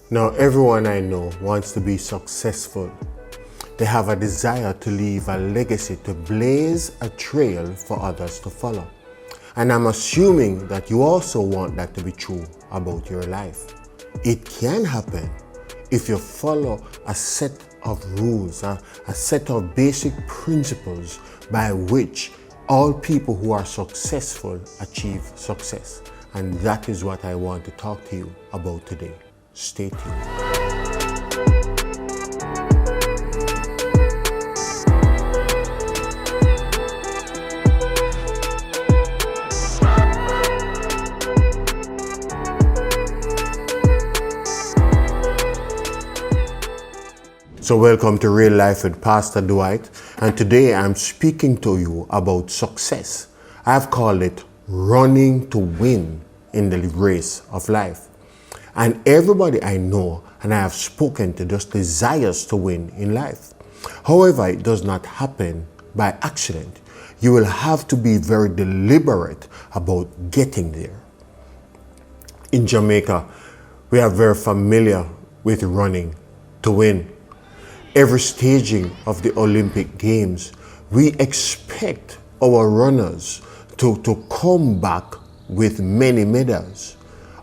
Now, everyone I know wants to be successful. They have a desire to leave a legacy, to blaze a trail for others to follow. And I'm assuming that you also want that to be true about your life. It can happen if you follow a set of rules, a set of basic principles by which all people who are successful achieve success. And that is what I want to talk to you about today. Stay tuned. So welcome to Real Life with Pastor Dwight, and today I'm speaking to you about success. I've called it running to win in the race of life. And everybody I know and I have spoken to just desires to win in life. However, it does not happen by accident. You will have to be very deliberate about getting there. In Jamaica, we are very familiar with running to win. Every staging of the Olympic Games, we expect our runners to come back with many medals.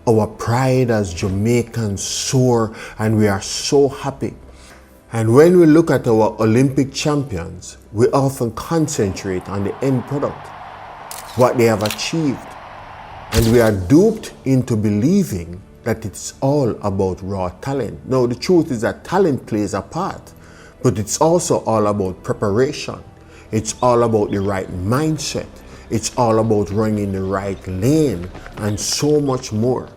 Our pride as Jamaicans soar, and we are so happy. And when we look at our Olympic champions, we often concentrate on the end product, what they have achieved. And we are duped into believing that it's all about raw talent. No, the truth is that talent plays a part. But it's also all about preparation. It's all about the right mindset. It's all about running in the right lane and so much more.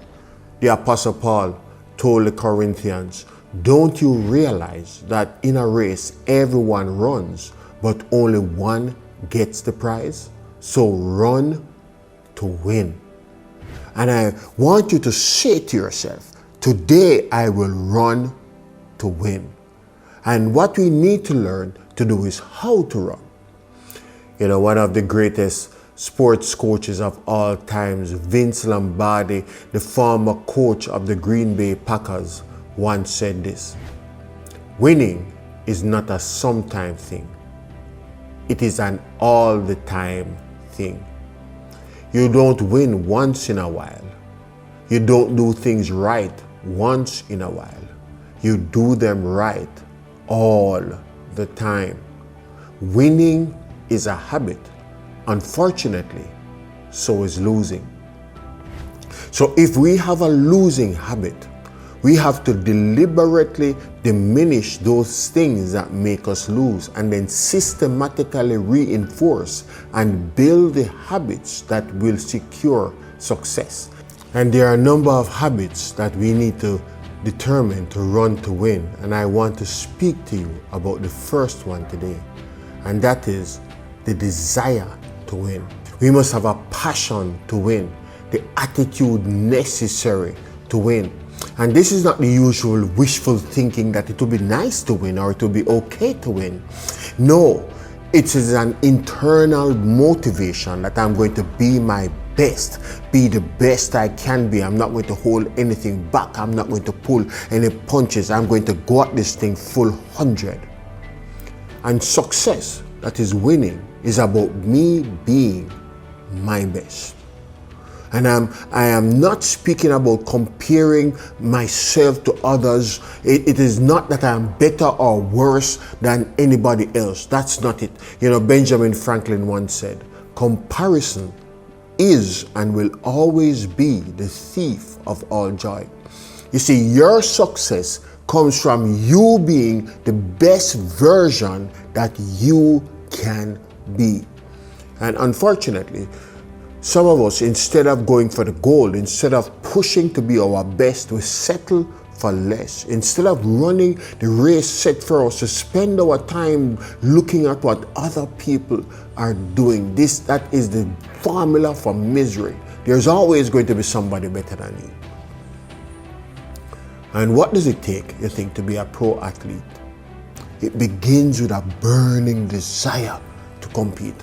The Apostle Paul told the Corinthians, don't you realize that in a race everyone runs, but only one gets the prize? So run to win. And I want you to say to yourself, today I will run to win. And what we need to learn to do is how to run. You know, one of the greatest sports coaches of all times, Vince Lombardi, the former coach of the Green Bay Packers, once said this: winning is not a sometime thing. It is an all the time thing. You don't win once in a while. You don't do things right once in a while. You do them right all the time. Winning is a habit. Unfortunately, so is losing. So if we have a losing habit, we have to deliberately diminish those things that make us lose and then systematically reinforce and build the habits that will secure success. And there are a number of habits that we need to determined to run to win, and I want to speak to you about the first one today, and that is the desire to win. We must have a passion to win, the attitude necessary to win. And this is not the usual wishful thinking that it will be nice to win or it will be okay to win. No, it is an internal motivation that I'm going to be my best, be the best I can be. I'm not going to hold anything back. I'm not going to pull any punches. I'm going to go at this thing full 100. And success, that is winning, is about me being my best. And I am not speaking about comparing myself to others. It is not that I'm better or worse than anybody else. That's not it. You know, Benjamin Franklin once said, comparison is and will always be the thief of all joy. You see, your success comes from you being the best version that you can be. And unfortunately, some of us, instead of going for the goal, instead of pushing to be our best, we settle for less. Instead of running the race set for us, to spend our time looking at what other people are doing. That is the formula for misery. There's always going to be somebody better than you. And what does it take, you think, to be a pro athlete? It begins with a burning desire to compete.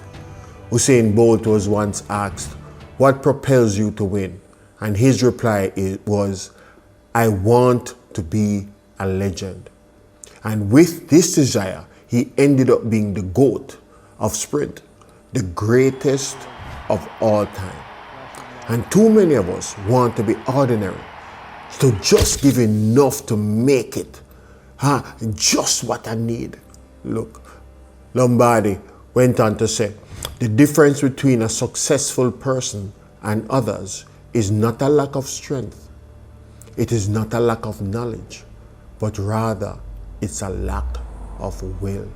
Usain Bolt was once asked, what propels you to win? And his reply was, I want to be a legend. And with this desire, he ended up being the GOAT of sprint, the greatest of all time. And too many of us want to be ordinary, to just give enough to make it. Just what I need. Look, Lombardi went on to say, the difference between a successful person and others is not a lack of strength. It is not a lack of knowledge, but rather it's a lack of will.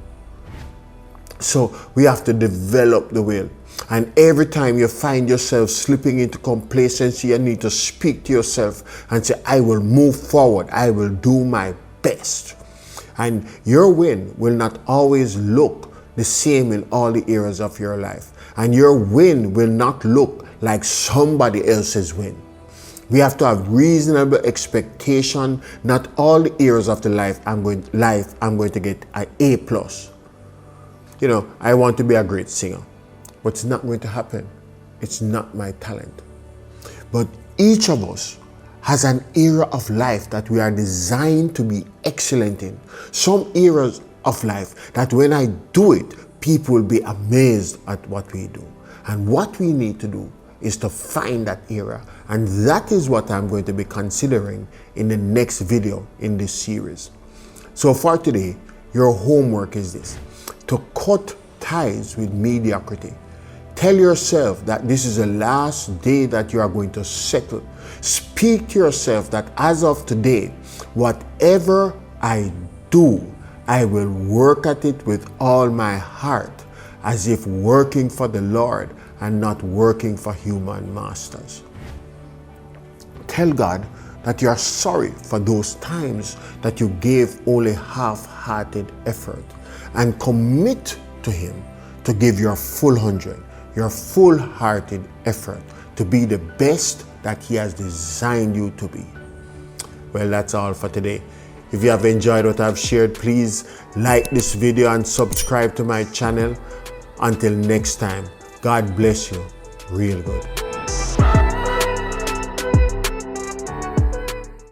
So we have to develop the will. And every time you find yourself slipping into complacency, you need to speak to yourself and say, I will move forward. I will do my best. And your win will not always look the same in all the areas of your life. And your win will not look like somebody else's win. We have to have reasonable expectation. Not all the areas of the life I'm going to get an A+. You know, I want to be a great singer, but it's not going to happen. It's not my talent. But each of us has an area of life that we are designed to be excellent in. Some areas of life that when I do it, people will be amazed at what we do. And what we need to do is to find that area. And that is what I'm going to be considering in the next video in this series. So for today, your homework is this: to cut ties with mediocrity. Tell yourself that this is the last day that you are going to settle. Speak to yourself that as of today, whatever I do, I will work at it with all my heart, as if working for the Lord and not working for human masters. Tell God that you are sorry for those times that you gave only half-hearted effort, and commit to Him to give your full 100, your full-hearted effort to be the best that He has designed you to be. Well, that's all for today. If you have enjoyed what I've shared, please like this video and subscribe to my channel. Until next time, God bless you real good.